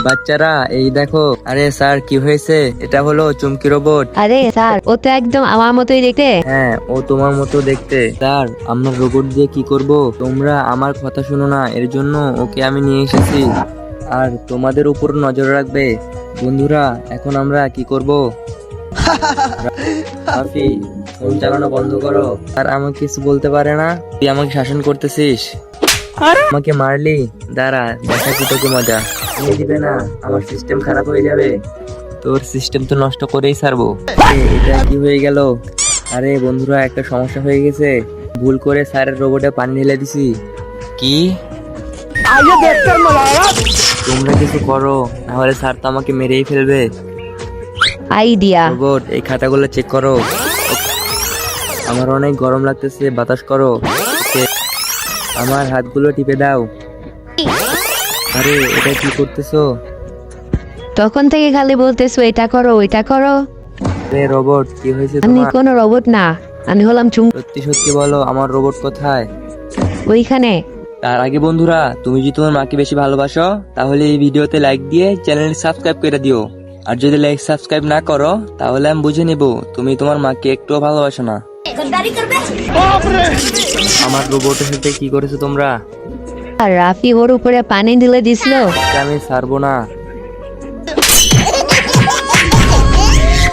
বাচ্চারা এই দেখো। আরে স্যার কি হয়েছে? এটা হলো চুমকি রোবট। আরে স্যার, ও তো একদম আমার মতোই দেখতে। হ্যাঁ, ও তোমার মতো দেখতে। স্যার, আমরা রোবট দিয়ে কি করব? তোমরা আমার কথা শুনো না, এর জন্য ওকে আমি নিয়ে এসেছি। আর তোমাদের উপর নজর রাখবে। বন্ধুরা, এখন আমরা কি করব? রাফি, ফোন চালানো বন্ধ করো। আর আমাকে কিছু বলতে পারে না? তুই আমাকে শাসন করতেছিস? আমাকে মারলি? দাঁড়া, দেখাচ্ছি তোকে মজা। তুমি দিবে না, আমার সিস্টেম খারাপ হয়ে যাবে। তোর সিস্টেম তো নষ্ট করেই ছাড়বো। এটা কি হয়ে গেল? আরে বন্ধুরা, একটা সমস্যা হয়ে গেছে। ভুল করে স্যারের রোবটে পানি ঢেলে দিছি। কি? তোমরা কিছু করো, নাহলে স্যার তো আমাকে মেরেই ফেলবে। আইডিয়া। রোবট, এই খাতাগুলো চেক করো। আমার অনেক গরম লাগতেছে, বাতাস করো। ওকে, আমার হাতগুলো টিপে দাও। আরে এটা কি করতেছো? তখন থেকে খালি বলতেছো এটা করো ওইটা করো। আরে রোবট, কি হয়েছে আমি তোমার? কোনো রোবট না, আমি হলাম সত্যি সত্যি বলো, আমার রোবট কোথায়? ওইখানে। তার আগে বন্ধুরা, তুমি যদি তোমার মাকে বেশি ভালোবাসো, তাহলে এই ভিডিওতে লাইক দিয়ে চ্যানেলটি সাবস্ক্রাইব করে দিও। আর যদি লাইক সাবস্ক্রাইব না করো, তাহলে আমি বুঝে নিব তুমি তোমার মাকে একটুও ভালোবাসো না। আমার রোবটের সাথে কি করেছো তোমরা? আর রাফি ওর উপরে পানি ঢেলে দিছিল। এটা আমি ছাড়বো না।